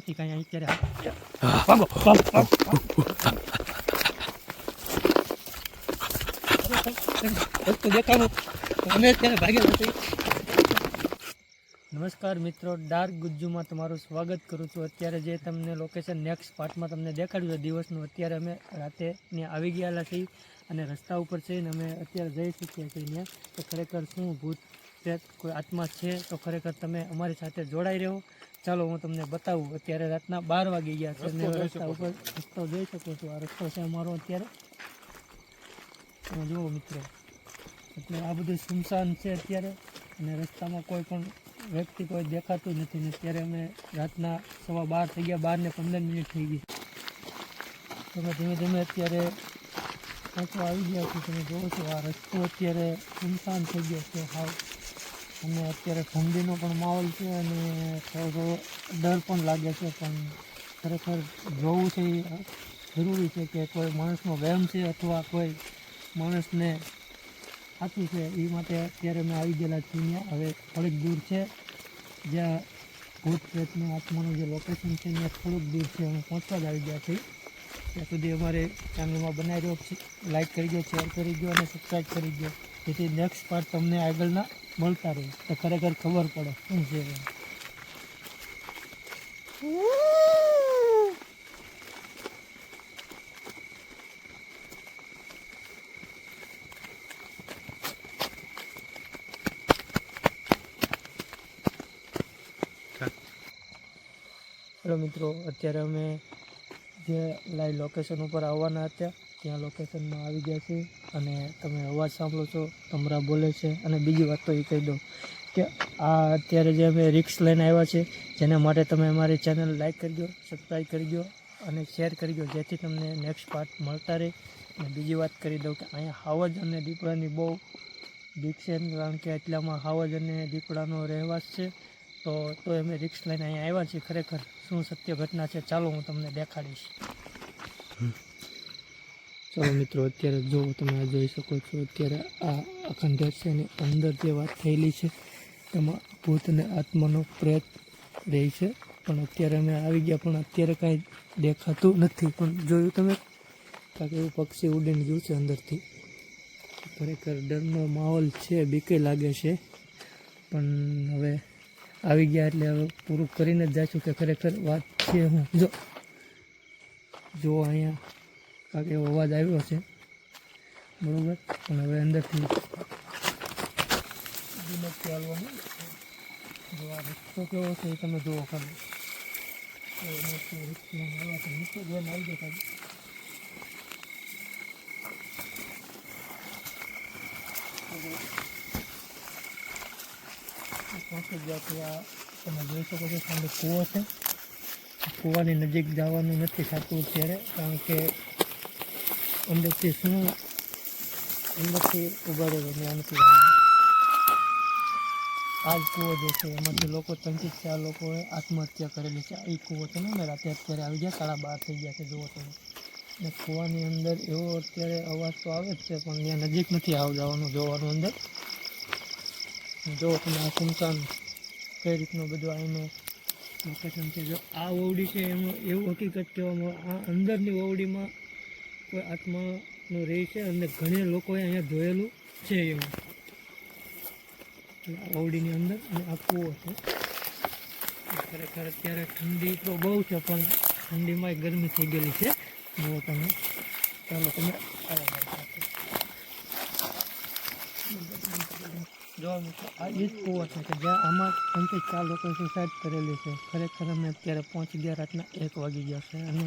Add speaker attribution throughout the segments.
Speaker 1: નથી કાંઈ અત્યારે દેખાનું અમે અત્યારે ભાગેલા નથી. નમસ્કાર મિત્રો, ડાર્ક ગુજ્જુમાં તમારું સ્વાગત કરું છું. અત્યારે જે તમને લોકેશન નેક્સ્ટ પાર્ટમાં તમને દેખાડ્યું છે દિવસનું, અત્યારે અમે રાતે ત્યાં આવી ગયેલા છીએ અને રસ્તા ઉપર છે ને અમે અત્યારે જઈ શકીએ છીએ ત્યાં. તો ખરેખર શું ભૂત પ્રેત કોઈ આત્મા છે તો ખરેખર તમે અમારી સાથે જોડાઈ રહ્યો. ચાલો હું તમને બતાવું. અત્યારે રાતના 12 વાગી ગયા છે અને રસ્તા ઉપર રસ્તો જોઈ શકો છો. આ રસ્તો છે અમારો અત્યારે. તમે જુઓ મિત્રો, એટલે આ બધું સુમસાન છે અત્યારે અને રસ્તામાં કોઈ પણ વ્યક્તિ કોઈ દેખાતું નથી ને અત્યારે અમે રાતના 12:15 થઈ ગયા, 12:15 થઈ ગઈ. તમે ધીમે ધીમે અત્યારે પહોંચવા આવી ગયા છો. તમે જોવો છો આ રસ્તો અત્યારે સુમસાન થઈ ગયો છે હાવ. અને અત્યારે ઠંડીનો પણ માહોલ છે અને થોડો ડર પણ લાગે છે, પણ ખરેખર જોવું છે એ જરૂરી છે કે કોઈ માણસનો વહેમ છે અથવા કોઈ માણસને સાચું છે. એ માટે અત્યારે અમે આવી ગયેલા છીએ ત્યાં. હવે થોડીક દૂર છે જ્યાં ભૂત પ્રેતનું આત્માનું જે લોકેશન છે ત્યાં થોડુંક દૂર છે. અમે પહોંચવા જ આવી ગયા છીએ. ત્યાં સુધી અમારે ચેનલમાં બનાવી રહ્યો છે, લાઇક કરી દો, શેર કરી દો અને સબસ્ક્રાઈબ કરી દો, જેથી નેક્સ્ટ પાર્ટ તમને આગળના મળતા રહે તો ખરેખર ખબર પડે શું છે. હેલો મિત્રો, અત્યારે અમે જે લાઈવ લોકેશન ઉપર આવવાના હતા ત્યાં લોકેશનમાં આવી ગયા છીએ અને તમે અવાજ સાંભળો છો, તમરા બોલે છે. અને બીજી વાત તો એ કહી દઉં કે આ અત્યારે જે અમે રિક્સ લઈને આવ્યા છે, જેના માટે તમે અમારી ચેનલ લાઈક કરી દો, સબસ્ક્રાઈબ કરી દો અને શેર કરી દો, જેથી તમને નેક્સ્ટ પાર્ટ મળતા રહે. અને બીજી વાત કરી દઉં કે અહીંયા હાવજ અને દીપડાની બહુ બીક છે, કારણ કે એટલામાં હાવજ અને દીપડાનો રહેવાસ છે. તો અમે રિક્સ લઈને અહીંયા આવ્યા છીએ. ખરેખર શું સત્ય ઘટના છે ચાલો હું તમને દેખાડીશ. ચાલો મિત્રો, અત્યારે જો તમે જોઈ શકો છો અત્યારે આ અખંડર છે ને અંદર જે વાત થયેલી છે એમાં ભૂત અને આત્માનો પ્રેત રહે છે. પણ અત્યારે અમે આવી ગયા પણ અત્યારે કાંઈ દેખાતું નથી. પણ જોયું તમે કારણ કે એવું પક્ષી ઉડીને ગયું છે અંદરથી. ખરેખર ડરનો માહોલ છે, બીકે લાગે છે. પણ હવે આવી ગયા એટલે હવે પૂરું કરીને જ જઈશું કે ખરેખર વાત છે હું. જો અહીંયા કાંઈક એવો અવાજ આવ્યો છે બરાબર, પણ હવે અંદરથી નથી હાલવાનું. જો આ રસ્તો કેવો છે એ તમે જુઓ ખાલી. નીચે જોઈને આવી જાય ખાલી. પહોંચી ગયા છે. આ તમે જોઈ શકો છો સામે કૂવો છે. કૂવાની નજીક જવાનું નથી થતું અત્યારે, કારણ કે અંદરથી ઊભા રહેવું નથી આવવાનું. આ જ કૂવો જે છે એમાંથી લોકો 3-4 લોકોએ આત્મહત્યા કરેલી છે. એ કૂવો છે ને અમે રાતે અત્યારે આવી ગયા, 12:30 થઈ ગયા છે જુઓ તમે. અને કૂવાની અંદર એવો અત્યારે અવાજ તો આવે જ છે, પણ ત્યાં નજીક નથી જવાનું જોવાનું અંદર. જો તમે આ સુમસાન કઈ રીતનું બધું અહીંનું લોકેશન છે. જો આ ઓવડી છે એમાં એવું હકીકત કહેવામાં આ અંદરની ઓવડીમાં કોઈ આત્માનો રહે છે અને ઘણા લોકોએ અહીંયા જોયેલું છે એવું. ઓવડીની અંદર અને આ કૂવો છે. ખરેખર અત્યારે ઠંડી તો બહુ છે, પણ ઠંડીમાં ગરમી થઈ ગયેલી છે જુઓ તમે. ચાલો તમે જો મિત્રો આ એ જ કૂવો છે કે જ્યાં આમાં 3-4 લોકોએ સુસાઇડ કરેલી છે. ખરેખર અમે અત્યારે પહોંચી ગયા રાતના 1 વાગી ગયા છે અને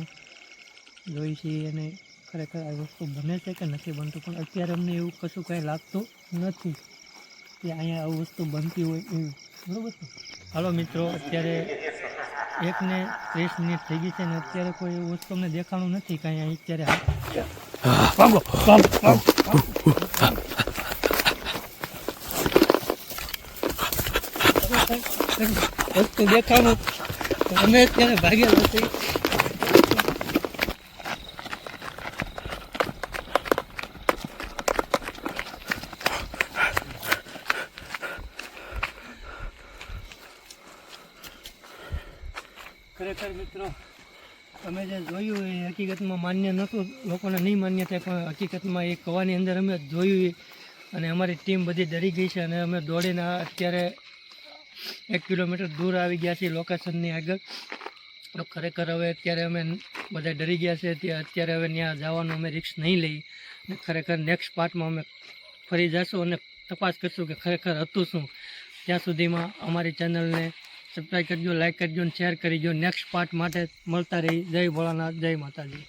Speaker 1: જોઈ છીએ અને ખરેખર આ વસ્તુ બને છે કે નથી બનતું, પણ અત્યારે અમને એવું કશું કાંઈ લાગતું નથી કે અહીંયા આવું વસ્તુ બનતી હોય એવું. બરાબર છે. હાલો મિત્રો, અત્યારે 1:30 થઈ ગઈ છે ને અત્યારે કોઈ એવું વસ્તુ અમને દેખાણું નથી કાંઈ. અત્યારે વસ્તુ દેખાણું અમે અત્યારે ભાગેલા છીએ. ખરેખર મિત્રો અમે જે જોયું એ હકીકતમાં માન્ય નહોતું, લોકોને નહીં માન્ય થાય, પણ હકીકતમાં એ કવાની અંદર અમે જોયું અને અમારી ટીમ બધી ડરી ગઈ છે અને અમે દોડીને અત્યારે 1 કિલોમીટર દૂર આવી ગયા છીએ લોકેશનની આગળ. તો ખરેખર હવે અત્યારે અમે બધા ડરી ગયા છે, અત્યારે હવે ત્યાં જવાનું અમે રિસ્ક નહીં લઈ. અને ખરેખર નેક્સ્ટ પાર્ટમાં અમે ફરી જઈશું અને તપાસ કરીશું કે ખરેખર હતું શું. ત્યાં સુધીમાં અમારી ચેનલને સબસ્ક્રાઈબ કરજો, લાઈક કરજો અને શેર કરજો. નેક્સ્ટ પાર્ટ માટે મળતા રહી. જય ભોળાનાથ, જય માતાજી.